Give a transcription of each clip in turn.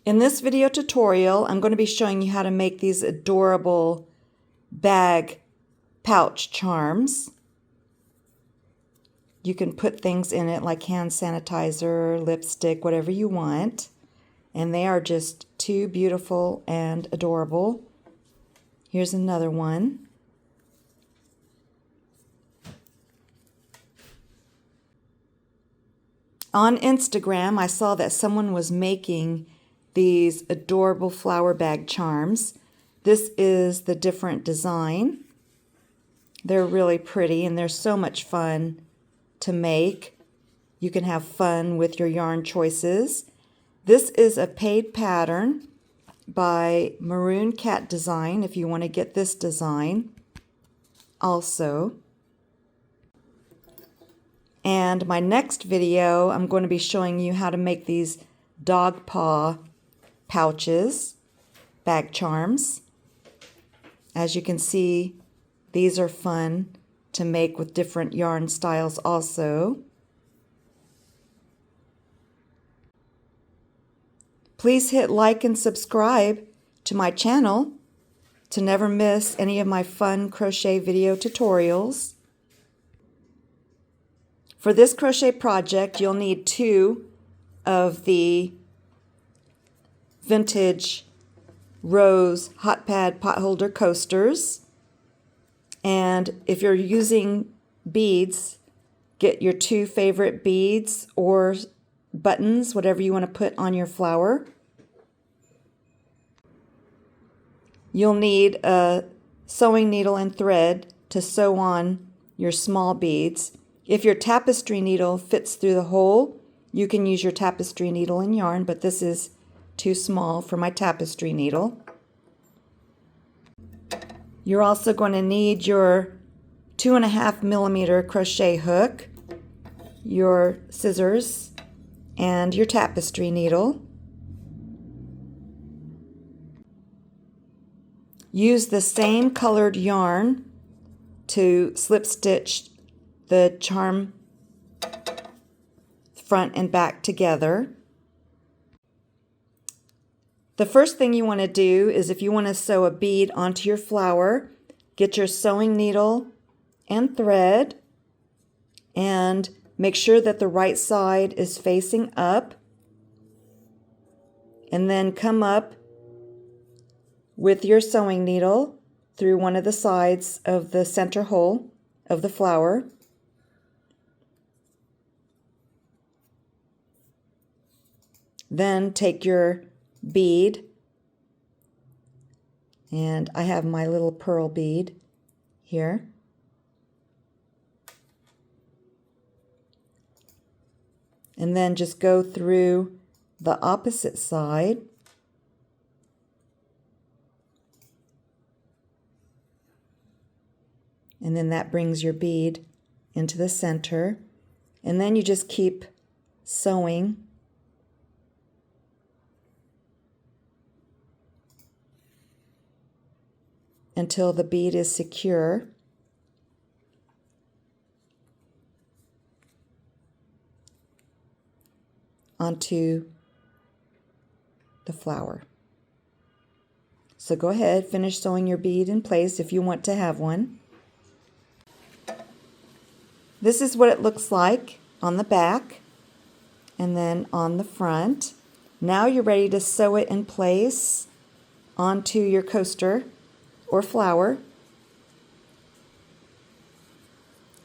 In this video tutorial, I'm going to be showing you how to make these adorable bag pouch charms. You can put things in it like hand sanitizer, lipstick, whatever you want. And they are just too beautiful and adorable. Here's another one. On Instagram, I saw that someone was making these adorable flower bag charms. This is the different design. They're really pretty and they're so much fun to make. You can have fun with your yarn choices. This is a paid pattern by Maroon Cat Design if you want to get this design also. And my next video, I'm going to be showing you how to make these dog paw pouches, bag charms. As you can see, these are fun to make with different yarn styles also. Please hit like and subscribe to my channel to never miss any of my fun crochet video tutorials. For this crochet project, you'll need 2 of the vintage rose hot pad potholder coasters. And if you're using beads, get your 2 favorite beads or buttons, whatever you want to put on your flower. You'll need a sewing needle and thread to sew on your small beads. If your tapestry needle fits through the hole, you can use your tapestry needle and yarn, but this is too small for my tapestry needle. You're also going to need your 2.5mm crochet hook, your scissors, and your tapestry needle. Use the same colored yarn to slip stitch the charm front and back together. The first thing you want to do is, if you want to sew a bead onto your flower, get your sewing needle and thread and make sure that the right side is facing up, and then come up with your sewing needle through one of the sides of the center hole of the flower. Then take your bead, and I have my little pearl bead here. And then just go through the opposite side. And then that brings your bead into the center. And then you just keep sewing until the bead is secure. Onto the flower. So go ahead, finish sewing your bead in place if you want to have one. This is what it looks like on the back and then on the front. Now you're ready to sew it in place onto your coaster or flower.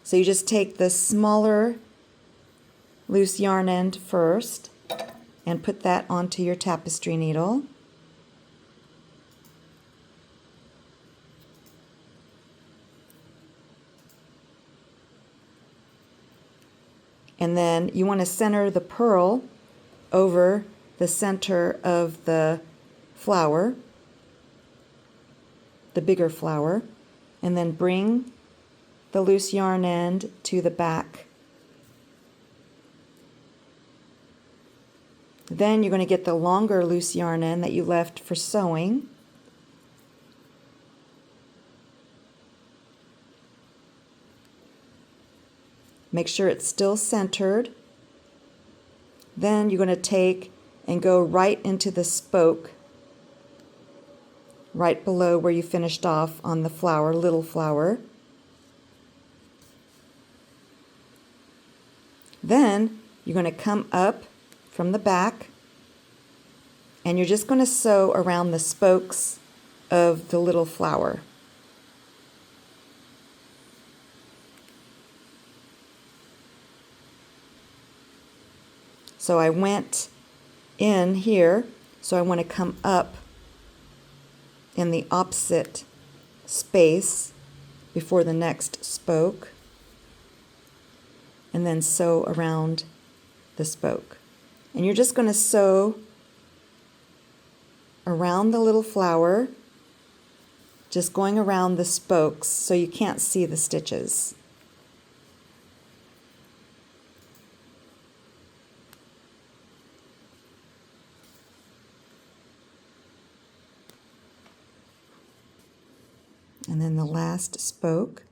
So you just take the smaller loose yarn end first and put that onto your tapestry needle. And then you want to center the pearl over the center of the flower, the bigger flower, and then bring the loose yarn end to the back. Then you're going to get the longer loose yarn end that you left for sewing. Make sure it's still centered. Then you're going to take and go right into the spoke right below where you finished off on the flower, little flower. Then you're going to come up from the back and you're just going to sew around the spokes of the little flower. So I went in here, so I want to come up in the opposite space before the next spoke and then sew around the spoke. And you're just going to sew around the little flower, just going around the spokes so you can't see the stitches. And then the last spoke.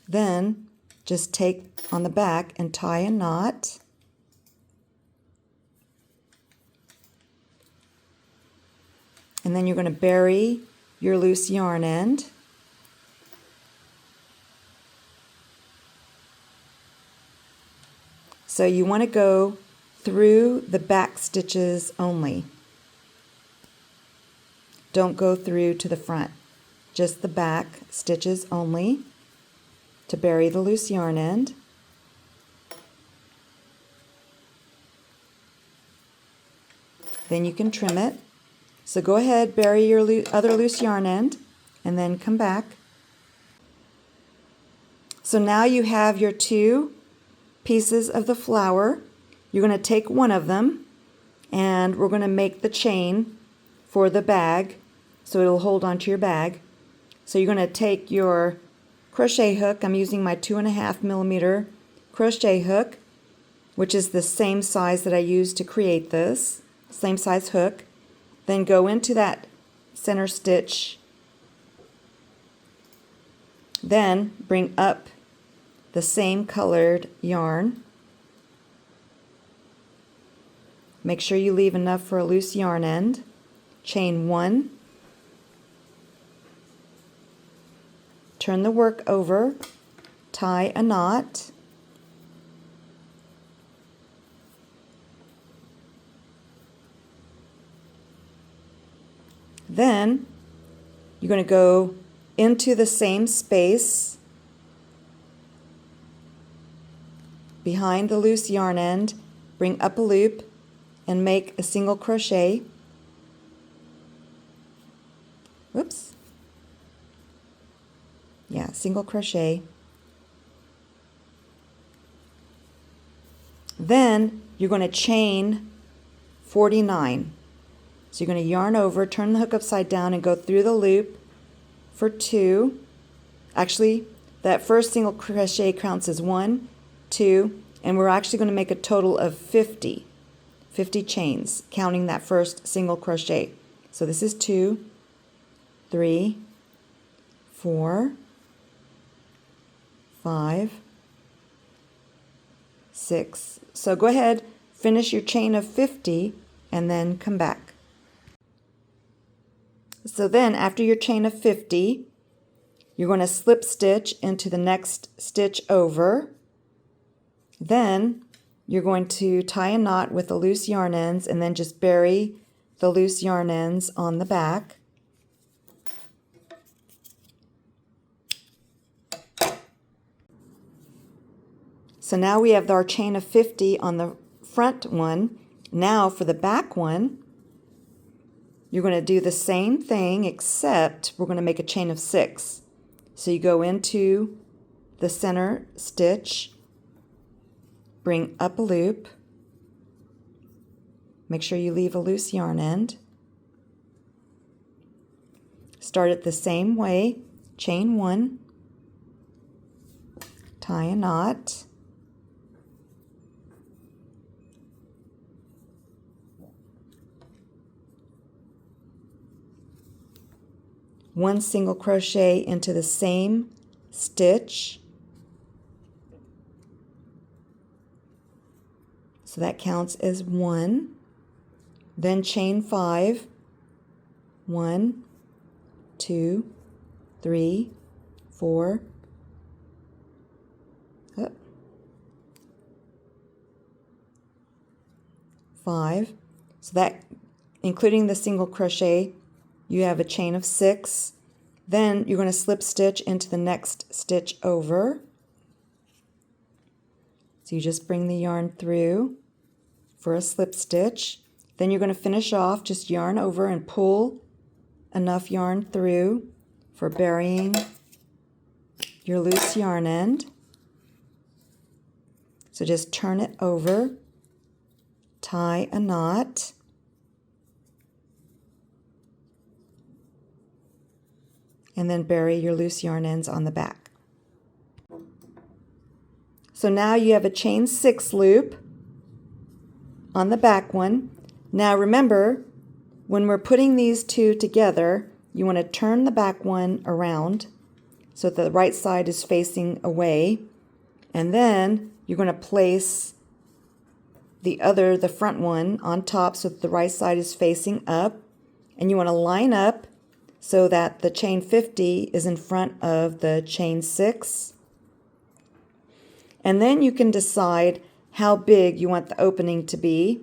Then just take on the back and tie a knot. And then you're going to bury your loose yarn end. So you want to go through the back stitches only. Don't go through to the front. Just the back stitches only to bury the loose yarn end. Then you can trim it. So go ahead, bury your other loose yarn end, and then come back. So now you have your two pieces of the flower. You're going to take one of them, and we're going to make the chain for the bag, so it'll hold onto your bag. So you're going to take your crochet hook. I'm using my 2.5 millimeter crochet hook, which is the same size that I used to create this, same size hook. Then go into that center stitch. Then bring up the same colored yarn. Make sure you leave enough for a loose yarn end. Chain 1. Turn the work over. Tie a knot. Then you're going to go into the same space behind the loose yarn end, bring up a loop, and make a single crochet. Whoops. Yeah, single crochet. Then you're going to chain 49. So you're going to yarn over, turn the hook upside down, and go through the loop for 2. Actually, that first single crochet counts as 1, 2, and we're actually going to make a total of 50 chains, counting that first single crochet. So this is 2, 3, 4, 5, 6. So go ahead, finish your chain of 50, and then come back. So then after your chain of 50, you're going to slip stitch into the next stitch over. Then you're going to tie a knot with the loose yarn ends and then just bury the loose yarn ends on the back. So now we have our chain of 50 on the front one. Now for the back one, you're going to do the same thing, except we're going to make a chain of 6. So you go into the center stitch, bring up a loop, make sure you leave a loose yarn end, start it the same way, chain 1, tie a knot, 1 single crochet into the same stitch. So that counts as 1. Then chain 5. 1, 2, 3, 4. 5. So that, including the single crochet, you have a chain of 6. Then you're going to slip stitch into the next stitch over. So you just bring the yarn through for a slip stitch. Then you're going to finish off, just yarn over and pull enough yarn through for burying your loose yarn end. So just turn it over, tie a knot, and then bury your loose yarn ends on the back. So now you have a chain 6 loop on the back one. Now remember, when we're putting these two together, you want to turn the back one around so that the right side is facing away, and then you're going to place the front one on top so that the right side is facing up, and you want to line up so that the chain 50 is in front of the chain 6. And then you can decide how big you want the opening to be.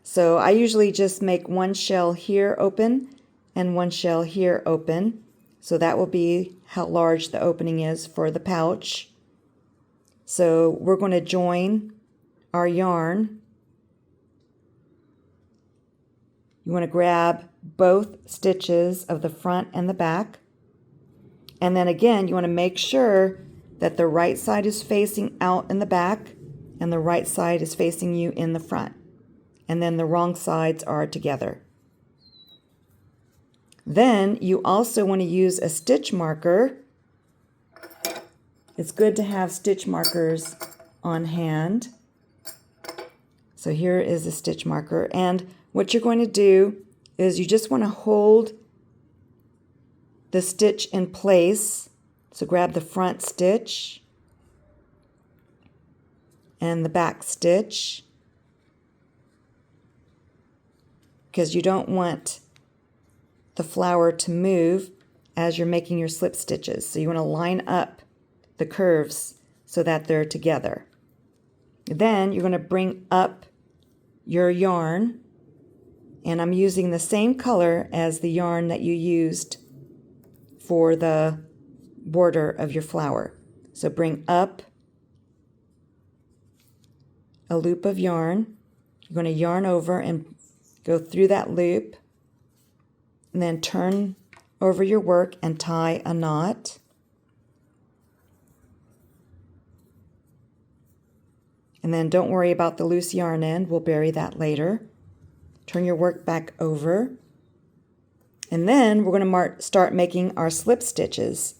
So I usually just make one shell here open and one shell here open. So that will be how large the opening is for the pouch. So we're going to join our yarn. You want to grab both stitches of the front and the back. And then again, you want to make sure that the right side is facing out in the back and the right side is facing you in the front. And then the wrong sides are together. Then you also want to use a stitch marker. It's good to have stitch markers on hand. So here is a stitch marker, and what you're going to do is you just want to hold the stitch in place. So grab the front stitch and the back stitch, because you don't want the flower to move as you're making your slip stitches. So you want to line up the curves so that they're together. Then you're going to bring up your yarn, and I'm using the same color as the yarn that you used for the border of your flower. So bring up a loop of yarn. You're going to yarn over and go through that loop, and then turn over your work and tie a knot. And then don't worry about the loose yarn end, we'll bury that later. Turn your work back over. And then we're going to start making our slip stitches.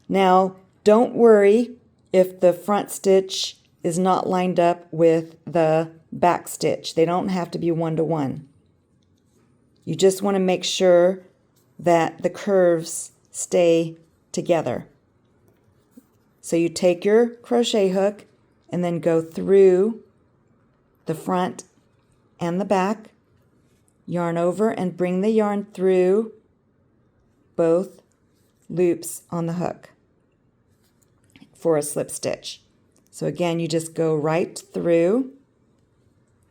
Now, don't worry if the front stitch is not lined up with the back stitch. They don't have to be one-to-one. You just want to make sure that the curves stay together. So you take your crochet hook and then go through the front and the back, yarn over and bring the yarn through both loops on the hook for a slip stitch. So again, you just go right through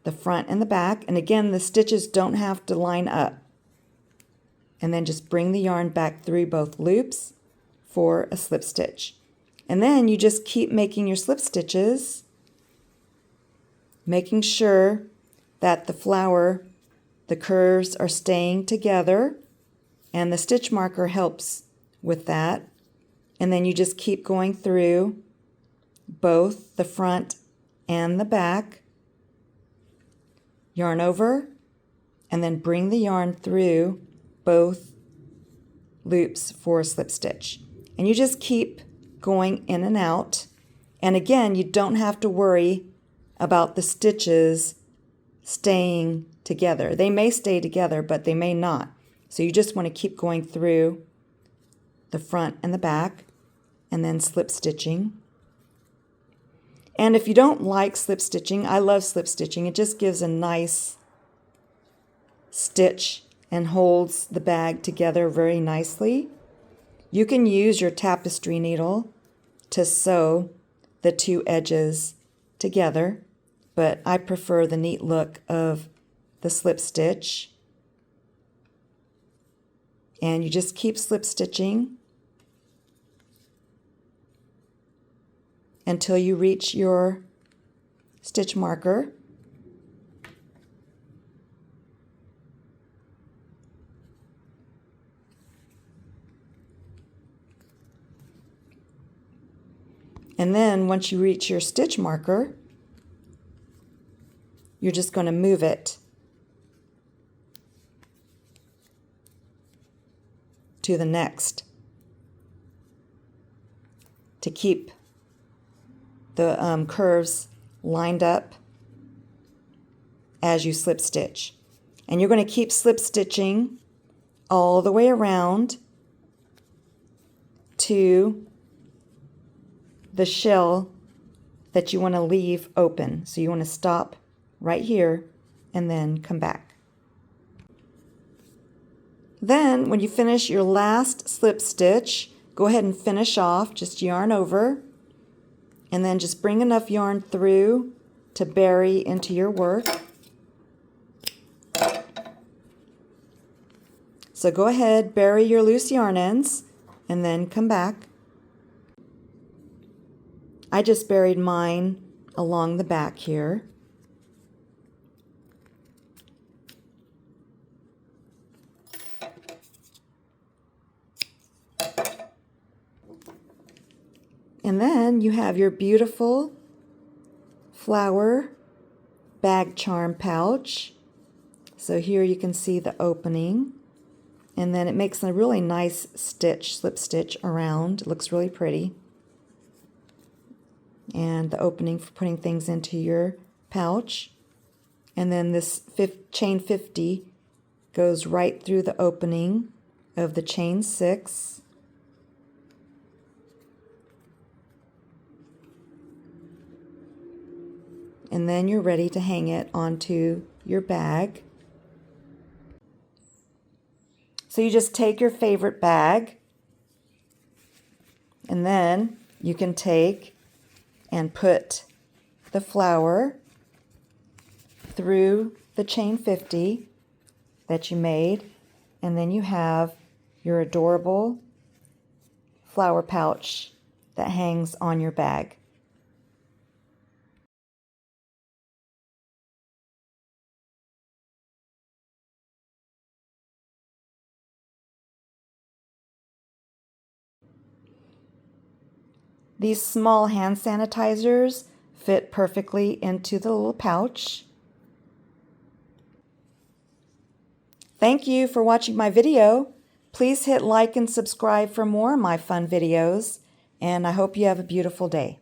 the front and the back, and again, the stitches don't have to line up. And then just bring the yarn back through both loops for a slip stitch. And then you just keep making your slip stitches, making sure that the flower, the curves are staying together, and the stitch marker helps with that. And then you just keep going through both the front and the back, yarn over, and then bring the yarn through both loops for a slip stitch. And you just keep going in and out. And again, you don't have to worry about the stitches staying together. They may stay together, but they may not. So you just want to keep going through the front and the back, and then slip stitching. And if you don't like slip stitching, I love slip stitching. It just gives a nice stitch and holds the bag together very nicely. You can use your tapestry needle to sew the two edges together, but I prefer the neat look of the slip stitch. And you just keep slip stitching until you reach your stitch marker. And then once you reach your stitch marker, you're just going to move it to the next to keep the curves lined up as you slip stitch. And you're going to keep slip stitching all the way around to the shell that you want to leave open. So you want to stop right here and then come back. Then when you finish your last slip stitch, go ahead and finish off, just yarn over, and then just bring enough yarn through to bury into your work. So go ahead, bury your loose yarn ends, and then come back. I just buried mine along the back here. And then you have your beautiful flower bag charm pouch. So here you can see the opening. And then it makes a really nice stitch, slip stitch around. It looks really pretty. And the opening for putting things into your pouch. And then this chain 50 goes right through the opening of the chain 6. And then you're ready to hang it onto your bag. So you just take your favorite bag, and then you can take and put the flower through the chain 50 that you made, and then you have your adorable flower pouch that hangs on your bag. These small hand sanitizers fit perfectly into the little pouch. Thank you for watching my video. Please hit like and subscribe for more of my fun videos, and I hope you have a beautiful day.